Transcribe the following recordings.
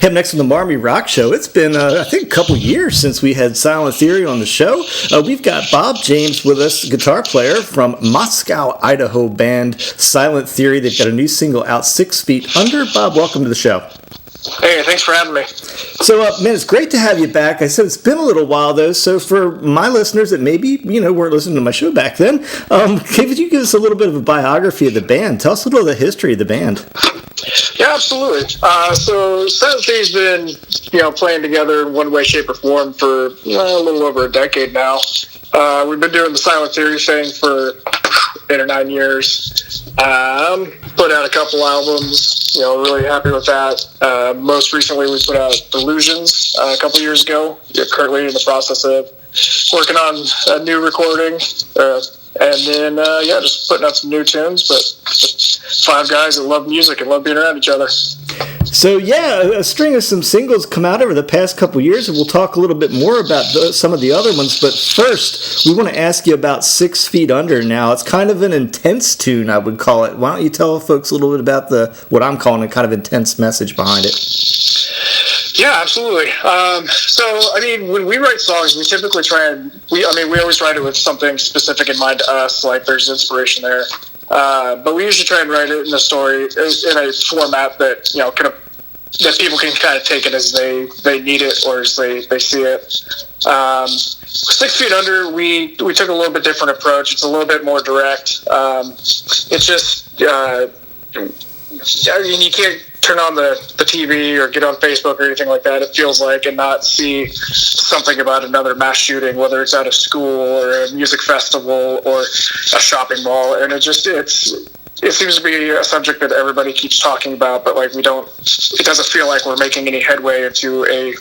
Up next on the MARR Army Rock Show, it's been, I think, a couple years since we had Silent Theory on the show. We've got Bob James with us, guitar player from Moscow, Idaho band Silent Theory. They've got a new single out, 6 Feet Under. Bob, welcome to the show. Hey, thanks for having me. So, man, it's great to have you back. I said it's been a little while, though, so for my listeners that maybe, weren't listening to my show back then, could you give us a little bit of a biography of the band? Tell us a little of the history of the band. Yeah, absolutely. So Silent Theory's been, playing together in one way, shape, or form for a little over a decade now. We've been doing the Silent Theory thing for 8 or 9 years. Put out a couple albums, really happy with that. Most recently, we put out Illusions a couple years ago. We're currently in the process of working on a new recording. And then, just putting out some new tunes, but just 5 guys that love music and love being around each other. So, a string of some singles come out over the past couple years, and we'll talk a little bit more about some of the other ones. But first, we want to ask you about 6 Feet Under now. It's kind of an intense tune, I would call it. Why don't you tell folks a little bit about what I'm calling a kind of intense message behind it? Yeah, absolutely. When we write songs, we typically we always write it with something specific in mind to us, like there's inspiration there. But we usually try and write it in a story, in a format that, that people can kind of take it as they need it or as they see it. 6 Feet Under, we took a little bit different approach. It's a little bit more direct. It's just, you can't turn on the TV or get on Facebook or anything like that, it feels like, and not see something about another mass shooting, whether it's at a school or a music festival or a shopping mall. And it seems to be a subject that everybody keeps talking about, but it doesn't feel like we're making any headway into a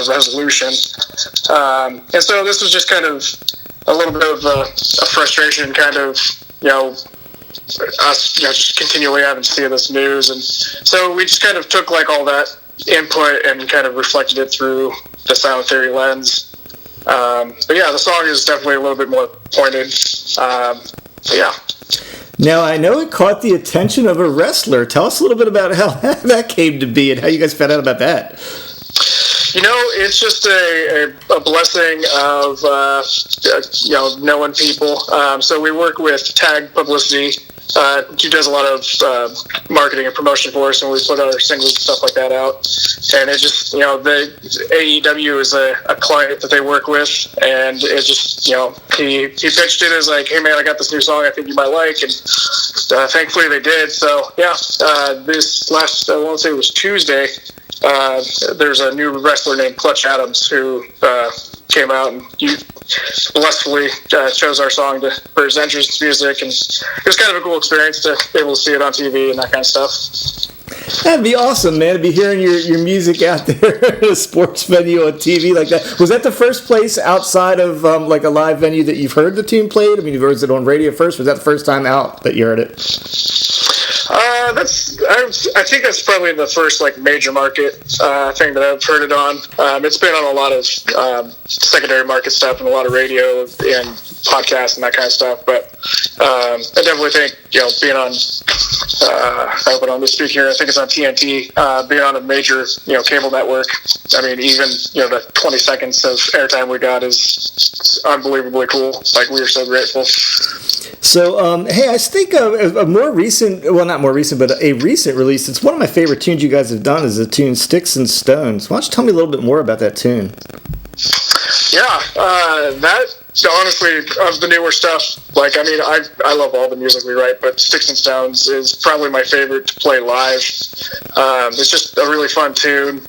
resolution. And so this was just kind of a little bit of a frustration, kind of, us, just continually having to see this news. And so we just kind of took all that input and kind of reflected it through the Silent Theory lens. The song is definitely a little bit more pointed. Now, I know it caught the attention of a wrestler. Tell us a little bit about how that came to be and how you guys found out about that. It's just a blessing of, knowing people. So we work with Tag Publicity. He does a lot of marketing and promotion for us, and we put our singles and stuff like that out. And it just, the AEW is a client that they work with, and it just, he pitched it as hey man, I got this new song I think you might like, and thankfully they did. So this last, I want to say it was Tuesday, there's a new wrestler named Clutch Adams who came out and blissfully chose our song for his entrance music, and it was kind of a cool experience to be able to see it on TV and that kind of stuff. That'd be awesome, man, to be hearing your music out there at a sports venue on TV like that. Was that the first place outside of a live venue that you've heard the tune played? I mean, was it on radio first? Was that the first time out that you heard it? I think that's probably the first major market thing that I've heard it on. It's been on a lot of secondary market stuff and a lot of radio and podcasts and that kind of stuff. But I definitely think being on I open on this speak here, I think it's on TNT, being on a major cable network. I mean, even the 20 seconds of airtime we got is unbelievably cool. We are so grateful. So, hey, I think a more recent, well, not more recent, but a recent release, it's one of my favorite tunes you guys have done, is the tune Sticks and Stones. Why don't you tell me a little bit more about that tune? That, honestly, of the newer stuff, I love all the music we write, but Sticks and Stones is probably my favorite to play live. It's just a really fun tune.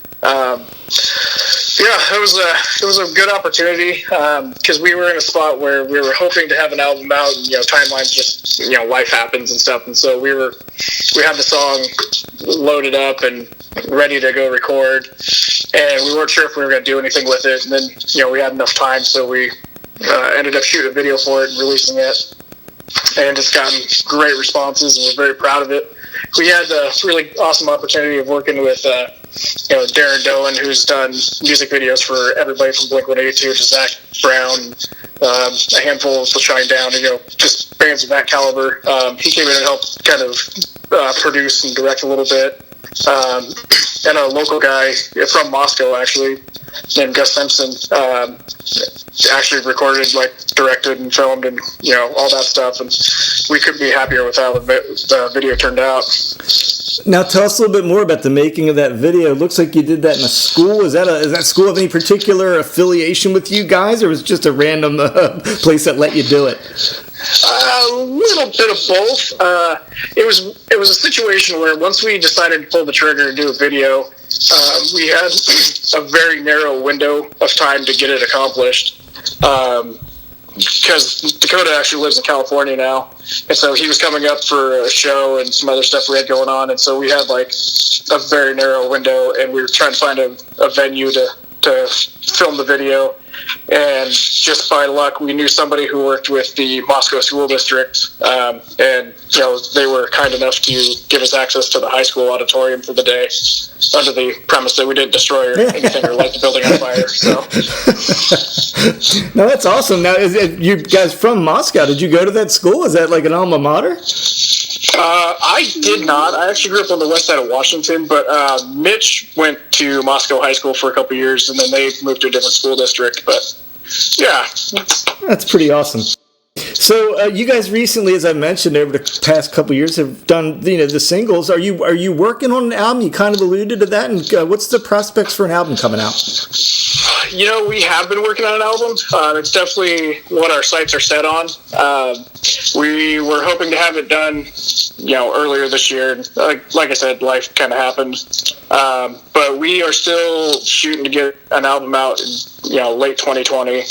It was a good opportunity because we were in a spot where we were hoping to have an album out, and timelines just life happens and stuff, and so we had the song loaded up and ready to go record, and we weren't sure if we were going to do anything with it, and then we had enough time, so we ended up shooting a video for it and releasing it, and just gotten great responses, and we're very proud of it. We had the really awesome opportunity of working with Darren Doan, who's done music videos for everybody from Blink-182 to Zach Brown, a handful of Shine Down, just bands of that caliber. He came in and helped kind of produce and direct a little bit. and a local guy from Moscow, actually, named Gus Simpson, actually recorded, like, directed and filmed and, all that stuff. And we couldn't be happier with how the video turned out. Now, tell us a little bit more about the making of that video. It looks like you did that in a school. Is that school have any particular affiliation with you guys, or was it just a random place that let you do it? A little bit of both. It was a situation where once we decided to pull the trigger and do a video, we had a very narrow window of time to get it accomplished. Because Dakota actually lives in California now, and so he was coming up for a show and some other stuff we had going on, and so we had like a very narrow window, and we were trying to find a venue to film the video. And just by luck, we knew somebody who worked with the Moscow School District, and they were kind enough to give us access to the high school auditorium for the day, under the premise that we didn't destroy or anything or light the building on fire. So, no, that's awesome. Now, is it, you guys from Moscow? Did you go to that school? Is that like an alma mater? I did not. I actually grew up on the west side of Washington, but Mitch went to Moscow High School for a couple years, and then they moved to a different school district. But yeah, that's pretty awesome. So you guys recently, as I mentioned, over the past couple years, have done the singles. Are you working on an album? You kind of alluded to that, and what's the prospects for an album coming out? We have been working on an album. It's definitely what our sights are set on. We were hoping to have it done, earlier this year. Like I said, life kind of happened. But we are still shooting to get an album out in, late 2020.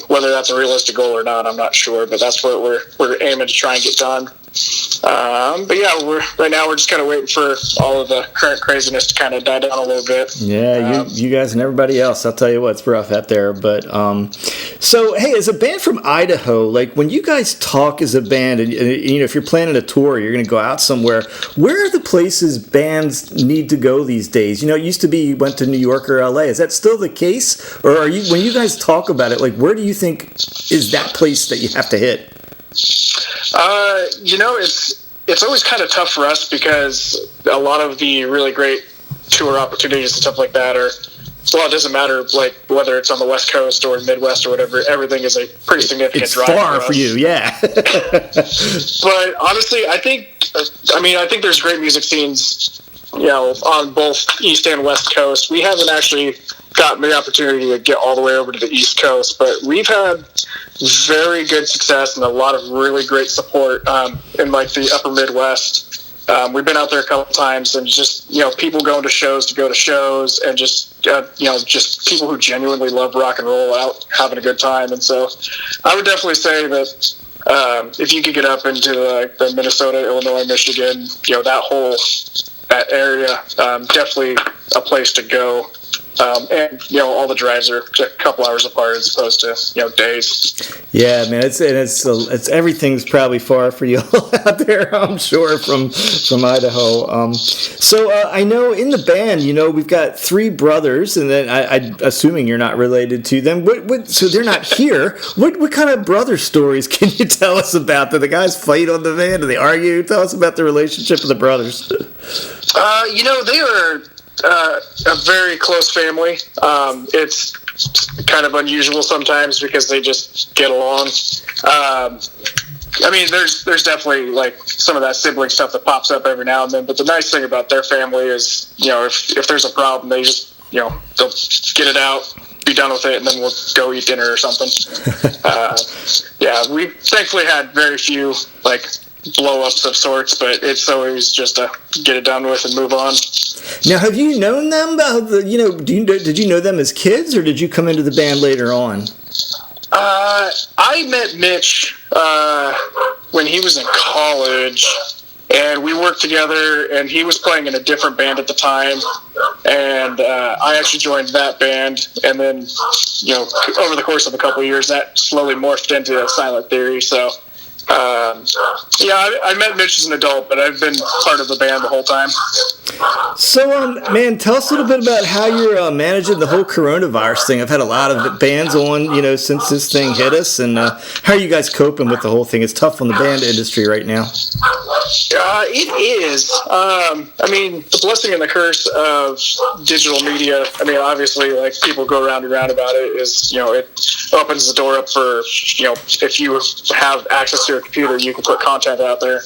Whether that's a realistic goal or not, I'm not sure. But that's what we're aiming to try and get done. But yeah, right now we're just kind of waiting for all of the current craziness to kind of die down a little bit. Yeah, you guys and everybody else. I'll tell you what, it's rough out there. But so hey, as a band from Idaho, like when you guys talk as a band, and if you're planning a tour, you're going to go out somewhere. Where are the places bands need to go these days? It used to be you went to New York or LA. Is that still the case, or are you when you guys talk about it? Like, where do you think is that place that you have to hit? It's always kind of tough for us because a lot of the really great tour opportunities and stuff like that it doesn't matter like whether it's on the West Coast or Midwest or whatever. Everything is a pretty significant drive. It's far for you, yeah. But honestly, I think there's great music scenes, on both East and West Coast. We haven't actually gotten the opportunity to get all the way over to the East Coast, but we've had very good success and a lot of really great support in like the upper Midwest. We've been out there a couple times, and just people going to shows to go to shows, and just people who genuinely love rock and roll out having a good time. And so I would definitely say that if you could get up into the Minnesota, Illinois, Michigan, that area, definitely a place to go. And all the drives are a couple hours apart as opposed to days. Yeah, man, it's everything's probably far for you all out there, I'm sure, from Idaho. So I know in the band, we've got three brothers, and then I'm assuming you're not related to them. So they're not here. What kind of brother stories can you tell us about? Do the guys fight on the van? Do they argue? Tell us about the relationship of the brothers. They are a very close family. It's kind of unusual sometimes because they just get along. There's definitely like some of that sibling stuff that pops up every now and then. But the nice thing about their family is, if there's a problem, they just, they'll get it out, be done with it, and then we'll go eat dinner or something. We thankfully had very few like blow-ups of sorts, but it's always just to get it done with and move on. Now, have you known them? Did you know them as kids, or did you come into the band later on? I met Mitch when he was in college, and we worked together, and he was playing in a different band at the time, and I actually joined that band, and then, over the course of a couple of years, that slowly morphed into Silent Theory, so I met Mitch as an adult, but I've been part of the band the whole time. So, man, tell us a little bit about how you're managing the whole coronavirus thing. I've had a lot of bands on, since this thing hit us, and how are you guys coping with the whole thing? It's tough on the band industry right now. It is. The blessing and the curse of digital media. Obviously, like, people go round and round about it. Is it opens the door up for if you have access to a computer, you can put content out there.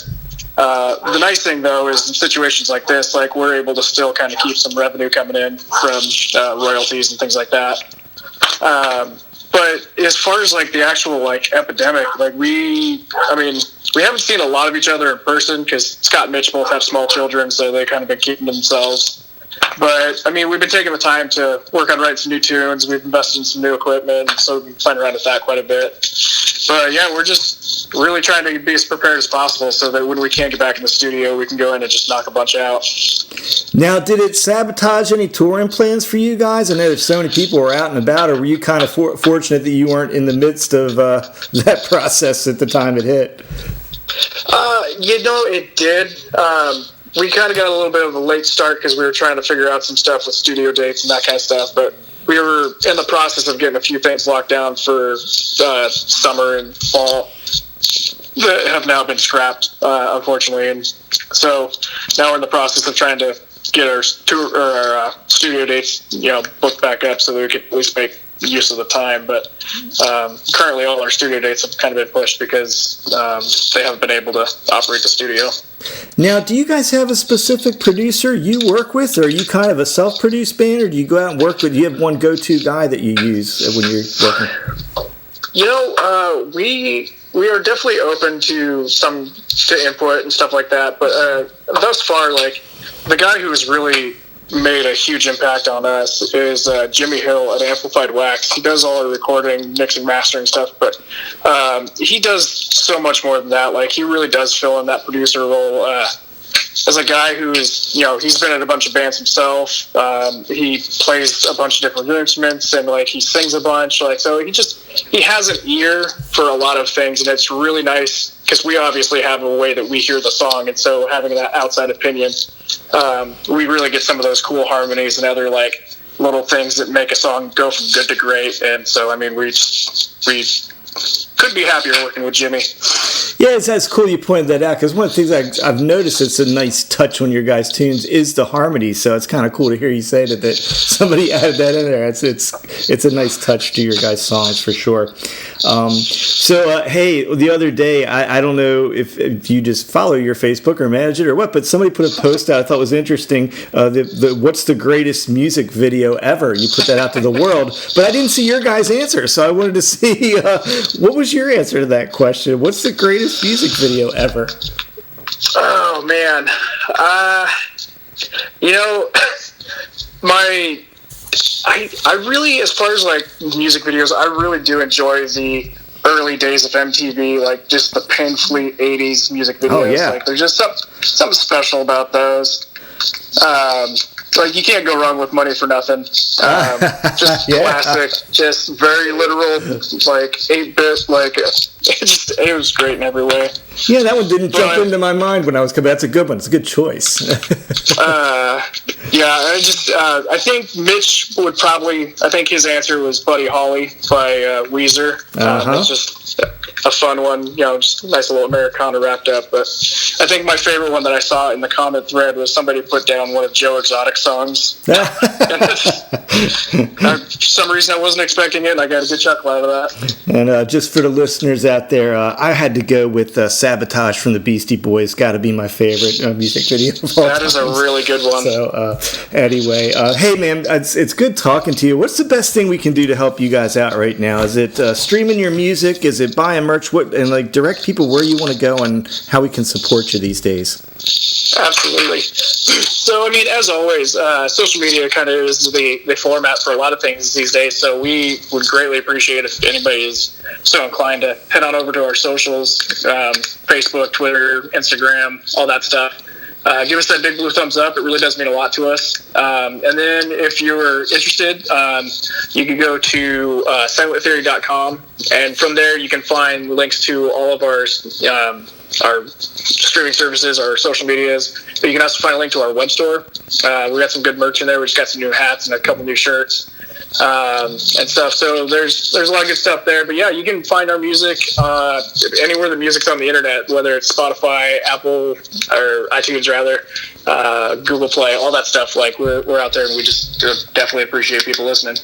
The nice thing, though, is in situations like this, like, we're able to still kind of keep some revenue coming in from royalties and things like that. But as far as, like, the actual, like, epidemic, like, we haven't seen a lot of each other in person because Scott and Mitch both have small children, so they kind of been keeping to themselves. But, we've been taking the time to work on writing some new tunes. We've invested in some new equipment, so we've been playing around with that quite a bit. But, yeah, we're just really trying to be as prepared as possible so that when we can't get back in the studio, we can go in and just knock a bunch out. Now, did it sabotage any touring plans for you guys? I know there's so many people who are out and about, or were you kind of fortunate that you weren't in the midst of that process at the time it hit? It did. We kind of got a little bit of a late start because we were trying to figure out some stuff with studio dates and that kind of stuff, but we were in the process of getting a few things locked down for summer and fall that have now been scrapped, unfortunately. And so now we're in the process of trying to get our studio dates, booked back up so that we can at least make use of the time. But currently all our studio dates have kind of been pushed because they haven't been able to operate the studio. Now, do you guys have a specific producer you work with, or are you kind of a self-produced band, or do you go out and work with, do you have one go-to guy that you use when you're working? We are definitely open to input and stuff like that, but thus far, like, the guy who has really made a huge impact on us is Jimmy Hill at Amplified Wax. He does all the recording, mixing, mastering stuff, but he does so much more than that. Like, he really does fill in that producer role as a guy who's, he's been in a bunch of bands himself. He plays a bunch of different instruments, and, like, he sings a bunch. Like, so he has an ear for a lot of things, and it's really nice because we obviously have a way that we hear the song, and so having that outside opinion, we really get some of those cool harmonies and other, like, little things that make a song go from good to great. And so, we could be happier working with Jimmy. Yeah, that's cool you pointed that out, because one of the things I've noticed it's a nice touch on your guys' tunes is the harmony, so it's kind of cool to hear you say that somebody added that in there. It's a nice touch to your guys' songs for sure. Hey, the other day, I don't know if you just follow your Facebook or manage it or what, but somebody put a post out I thought was interesting, what's the greatest music video ever? You put that out to the world, but I didn't see your guys' answer, so I wanted to see what was your answer to that question. What's the greatest music video ever? Oh, man. I really, as far as, like, music videos, I really do enjoy the early days of MTV, like, just the painfully 80s music videos. Oh, yeah. Like, there's just something special about those. Like, you can't go wrong with Money for Nothing. Just Yeah. classic, just very literal, like, 8-bit, like, it was great in every way. Yeah, that one didn't jump into my mind when I was coming. That's a good one. It's a good choice. I think Mitch would I think his answer was Buddy Holly by Weezer. It's just a fun one, just a nice little Americana wrapped up. But I think my favorite one that I saw in the comment thread was somebody put down one of Joe Exotic's songs. For some reason I wasn't expecting it, and I got a good chuckle out of that. And just for the listeners out there, I had to go with Sabotage from the Beastie Boys. Got to be my favorite music video of all time. That is a really good one. So anyway, hey man, it's good talking to you. What's the best thing we can do to help you guys out right now? Is it streaming your music? Is it buying merch? And direct people where you want to go and how we can support you these days? Absolutely. So, as always, social media kind of is the format for a lot of things these days. So we would greatly appreciate if anybody is so inclined to head on over to our socials, Facebook, Twitter, Instagram, all that stuff. give us that big blue thumbs up. It really does mean a lot to us. And then if you're interested, you can go to silenttheory.com, and from there you can find links to all of our streaming services, our social medias. But you can also find a link to our web store. We got some good merch in there. We just got some new hats and a couple new shirts and stuff. So there's a lot of good stuff there. But yeah, you can find our music anywhere the music's on the internet, whether it's Spotify, Apple, or iTunes rather, Google Play, all that stuff. Like we're out there, and we just definitely appreciate people listening.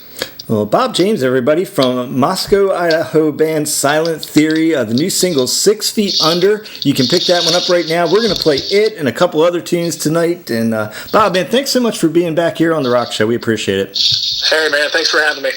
Well, Bob James, everybody, from Moscow, Idaho band Silent Theory, the new single 6 Feet Under. You can pick that one up right now. We're going to play it and a couple other tunes tonight. And Bob, man, thanks so much for being back here on The Rock Show. We appreciate it. Hey, man, thanks for having me.